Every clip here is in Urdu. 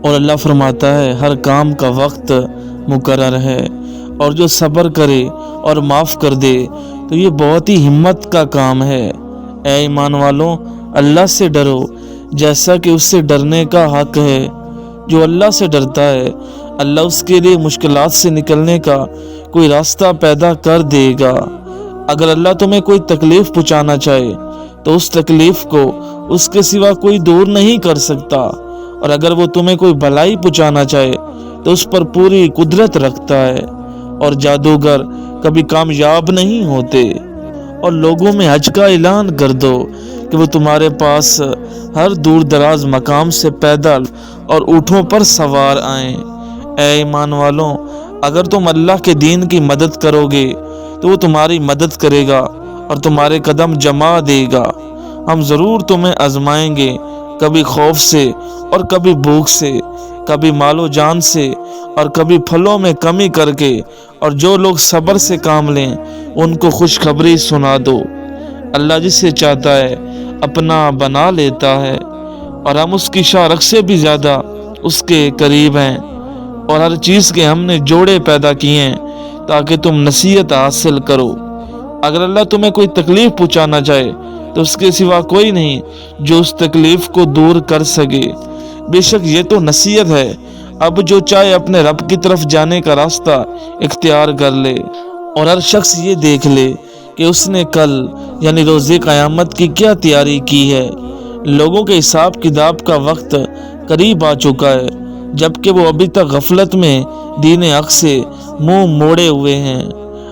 اور اللہ فرماتا ہے ہر کام کا وقت مقرر ہے، اور جو صبر کرے اور معاف کر دے تو یہ بہت ہی ہمت کا کام ہے۔ اے ایمان والوں، اللہ سے ڈرو جیسا کہ اس سے ڈرنے کا حق ہے۔ جو اللہ سے ڈرتا ہے اللہ اس کے لیے مشکلات سے نکلنے کا کوئی راستہ پیدا کر دے گا۔ اگر اللہ تمہیں کوئی تکلیف پہنچانا چاہے تو اس تکلیف کو اس کے سوا کوئی دور نہیں کر سکتا، اور اگر وہ تمہیں کوئی بھلائی پہنچانا چاہے تو اس پر پوری قدرت رکھتا ہے، اور جادوگر کبھی کامیاب نہیں ہوتے۔ اور لوگوں میں حج کا اعلان کر دو کہ وہ تمہارے پاس ہر دور دراز مقام سے پیدل اور اونٹوں پر سوار آئیں۔ اے ایمان والوں، اگر تم اللہ کے دین کی مدد کرو گے تو وہ تمہاری مدد کرے گا اور تمہارے قدم جما دے گا۔ ہم ضرور تمہیں آزمائیں گے، کبھی خوف سے اور کبھی بھوک سے، کبھی مال و جان سے اور کبھی پھلوں میں کمی کر کے، اور جو لوگ صبر سے کام لیں ان کو خوشخبری سنا دو۔ اللہ جسے چاہتا ہے اپنا بنا لیتا ہے، اور ہم اس کی شارک سے بھی زیادہ اس کے قریب ہیں، اور ہر چیز کے ہم نے جوڑے پیدا کیے ہیں تاکہ تم نصیحت حاصل کرو۔ اگر اللہ تمہیں کوئی تکلیف پہنچانا چاہے تو اس کے سوا کوئی نہیں جو اس تکلیف کو دور کر سکے۔ بے شک یہ تو نصیحت ہے، اب جو چاہے اپنے رب کی طرف جانے کا راستہ اختیار کر لے، اور ہر شخص یہ دیکھ لے کہ اس نے کل یعنی روز قیامت کی کیا تیاری کی ہے۔ لوگوں کے حساب کتاب کا وقت قریب آ چکا ہے، جبکہ وہ ابھی تک غفلت میں دین حق سے منہ موڑے ہوئے ہیں۔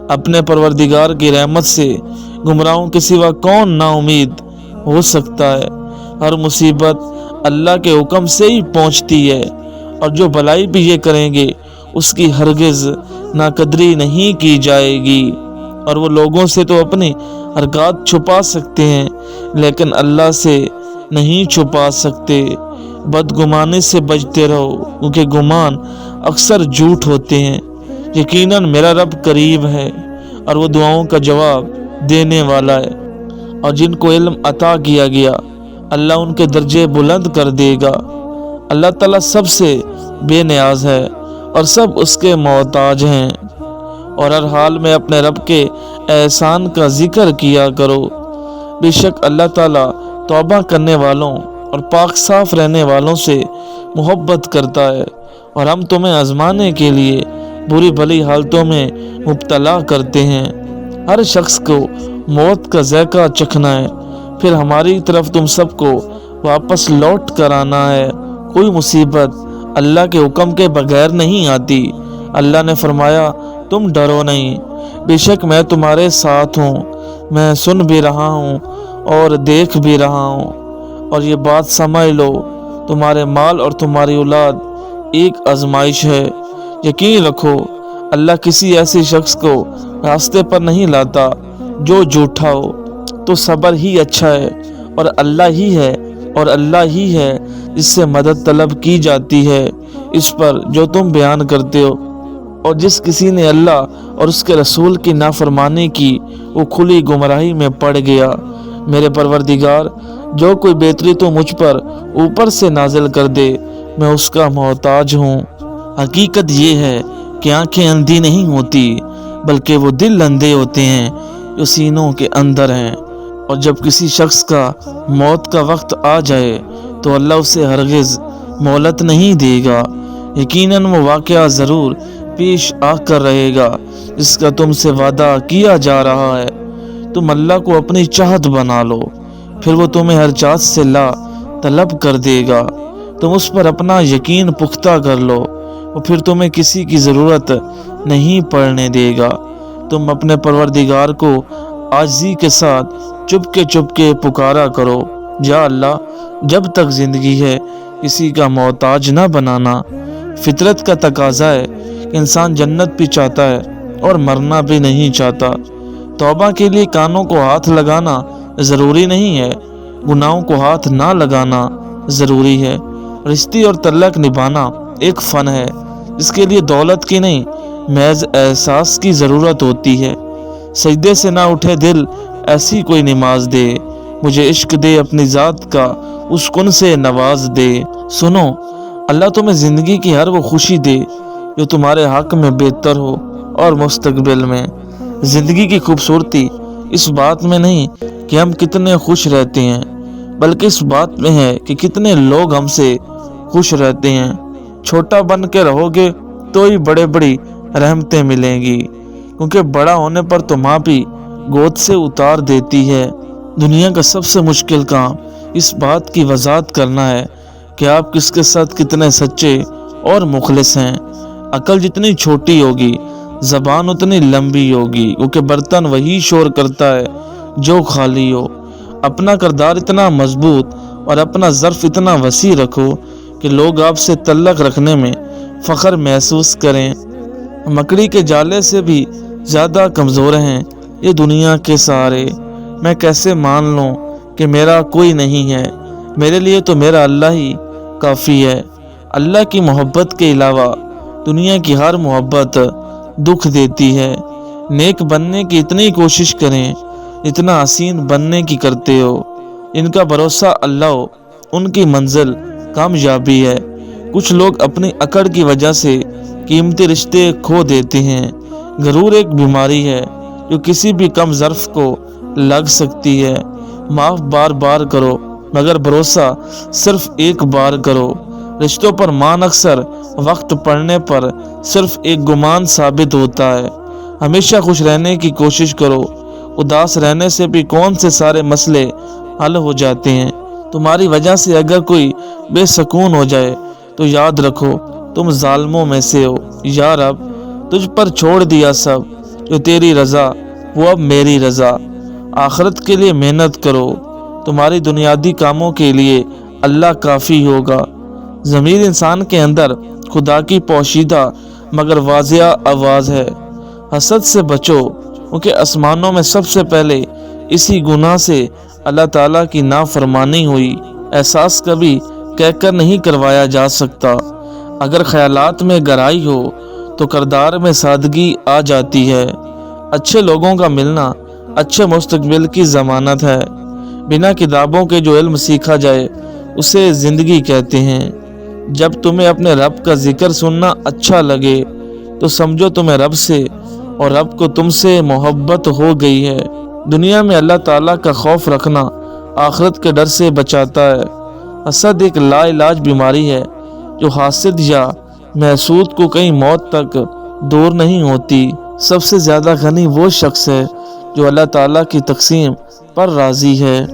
اپنے پروردگار کی رحمت سے گمراہوں کے سوا کون نا امید ہو سکتا ہے۔ ہر مصیبت اللہ کے حکم سے ہی پہنچتی ہے، اور جو بھلائی بھی یہ کریں گے اس کی ہرگز ناقدری نہیں کی جائے گی۔ اور وہ لوگوں سے تو اپنی حرکات چھپا سکتے ہیں لیکن اللہ سے نہیں چھپا سکتے۔ بدگمانی سے بچتے رہو کیونکہ گمان اکثر جھوٹ ہوتے ہیں۔ یقیناً میرا رب قریب ہے اور وہ دعاؤں کا جواب دینے والا ہے۔ اور جن کو علم عطا کیا گیا اللہ ان کے درجے بلند کر دے گا۔ اللہ تعالیٰ سب سے بے نیاز ہے اور سب اس کے محتاج ہیں، اور ہر حال میں اپنے رب کے احسان کا ذکر کیا کرو۔ بے شک اللہ تعالیٰ توبہ کرنے والوں اور پاک صاف رہنے والوں سے محبت کرتا ہے، اور ہم تمہیں آزمانے کے لیے بری بھلی حالتوں میں مبتلا کرتے ہیں۔ ہر شخص کو موت کا ذائقہ چکھنا ہے، پھر ہماری طرف تم سب کو واپس لوٹ کر آنا ہے۔ کوئی مصیبت اللہ کے حکم کے بغیر نہیں آتی۔ اللہ نے فرمایا تم ڈرو نہیں، بے شک میں تمہارے ساتھ ہوں، میں سن بھی رہا ہوں اور دیکھ بھی رہا ہوں۔ اور یہ بات سمجھ لو، تمہارے مال اور تمہاری اولاد ایک آزمائش ہے۔ یقین رکھو اللہ کسی ایسے شخص کو راستے پر نہیں لاتا جو جھوٹا ہو، تو صبر ہی اچھا ہے، اور اللہ ہی ہے جس سے مدد طلب کی جاتی ہے اس پر جو تم بیان کرتے ہو۔ اور جس کسی نے اللہ اور اس کے رسول کی نافرمانی کی وہ کھلی گمراہی میں پڑ گیا۔ میرے پروردگار، جو کوئی بہتری تو مجھ پر اوپر سے نازل کر دے، میں اس کا محتاج ہوں۔ حقیقت یہ ہے کہ آنکھیں اندھی نہیں ہوتی بلکہ وہ دل اندھے ہوتے ہیں جو سینوں کے اندر ہیں، اور جب کسی شخص کا موت کا وقت آ جائے تو اللہ اسے ہرگز مہلت نہیں دے گا۔ یقیناً وہ واقعہ ضرور پیش آ کر رہے گا جس کا تم سے وعدہ کیا جا رہا ہے۔ تم اللہ کو اپنی چاہت بنا لو، پھر وہ تمہیں ہر چاہت سے لا طلب کر دے گا۔ تم اس پر اپنا یقین پختہ کر لو، اور پھر تمہیں کسی کی ضرورت نہیں پڑنے دے گا۔ تم اپنے پروردگار کو عاجزی کے ساتھ چپ کے پکارا کرو، یا اللہ جب تک زندگی ہے کسی کا محتاج نہ بنانا۔ فطرت کا تقاضا ہے کہ انسان جنت بھی چاہتا ہے اور مرنا بھی نہیں چاہتا۔ توبہ کے لیے کانوں کو ہاتھ لگانا ضروری نہیں ہے، گناہوں کو ہاتھ نہ لگانا ضروری ہے۔ رشتے اور تعلق نبھانا ایک فن ہے جس کے لیے دولت کی نہیں محض احساس کی ضرورت ہوتی ہے۔ سجدے سے نہ اٹھے دل ایسی کوئی نماز دے، مجھے عشق دے اپنی ذات کا اس کن سے نواز دے۔ سنو اللہ تمہیں زندگی کی ہر وہ خوشی دے جو تمہارے حق میں بہتر ہو، اور مستقبل میں زندگی کی خوبصورتی اس بات میں نہیں کہ ہم کتنے خوش رہتے ہیں، بلکہ اس بات میں ہے کہ کتنے لوگ ہم سے خوش رہتے ہیں۔ چھوٹا بن کے رہو گے تو ہی بڑی رحمتیں ملیں گی، کیونکہ بڑا ہونے پر تو ماں بھی گود سے اتار دیتی ہے۔ دنیا کا سب سے مشکل کام اس بات کی وضاحت کرنا ہے کہ آپ کس کے ساتھ کتنے سچے اور مخلص ہیں۔ عقل جتنی چھوٹی ہوگی زبان اتنی لمبی ہوگی، کیونکہ برتن وہی شور کرتا ہے جو خالی ہو۔ اپنا کردار اتنا مضبوط اور اپنا ظرف اتنا وسیع رکھو کہ لوگ آپ سے تعلق رکھنے میں فخر محسوس کریں۔ مکڑی کے جالے سے بھی زیادہ کمزور ہیں یہ دنیا کے سہارے۔ میں کیسے مان لوں کہ میرا کوئی نہیں ہے؟ میرے لیے تو میرا اللہ ہی کافی ہے۔ اللہ کی محبت کے علاوہ دنیا کی ہر محبت دکھ دیتی ہے۔ نیک بننے کی اتنی کوشش کریں اتنا حسین بننے کی کرتے ہو۔ ان کا بھروسہ اللہ ہو، ان کی منزل کامیابی ہے۔ کچھ لوگ اپنی اکڑ کی وجہ سے قیمتی رشتے کھو دیتے ہیں۔ غرور ایک بیماری ہے جو کسی بھی کم ظرف کو لگ سکتی ہے۔ معاف بار بار کرو مگر بھروسہ صرف ایک بار کرو۔ رشتوں پر مان اکثر وقت پڑنے پر صرف ایک گمان ثابت ہوتا ہے۔ ہمیشہ خوش رہنے کی کوشش کرو، اداس رہنے سے بھی کون سے سارے مسئلے حل ہو جاتے ہیں۔ تمہاری وجہ سے اگر کوئی بے سکون ہو جائے تو یاد رکھو تم ظالموں میں سے ہو۔ یا رب تجھ پر چھوڑ دیا سب، جو تیری رضا وہ اب میری رضا۔ آخرت کے لیے محنت کرو، تمہاری دنیاوی کاموں کے لیے اللہ کافی ہوگا۔ ضمیر انسان کے اندر خدا کی پوشیدہ مگر واضح آواز ہے، حسد سے بچو، کیونکہ آسمانوں میں سب سے پہلے اسی گناہ سے اللہ تعالیٰ کی نافرمانی ہوئی۔ احساس کبھی کہہ کر نہیں کروایا جا سکتا۔ اگر خیالات میں گہرائی ہو تو کردار میں سادگی آ جاتی ہے۔ اچھے لوگوں کا ملنا اچھے مستقبل کی ضمانت ہے۔ بنا کتابوں کے جو علم سیکھا جائے اسے زندگی کہتے ہیں۔ جب تمہیں اپنے رب کا ذکر سننا اچھا لگے تو سمجھو تمہیں رب سے اور رب کو تم سے محبت ہو گئی ہے۔ دنیا میں اللہ تعالیٰ کا خوف رکھنا آخرت کے ڈر سے بچاتا ہے۔ حسد ایک لا علاج بیماری ہے جو حاسد یا محسود کو کہیں موت تک دور نہیں ہوتی۔ سب سے زیادہ غنی وہ شخص ہے جو اللہ تعالیٰ کی تقسیم پر راضی ہے۔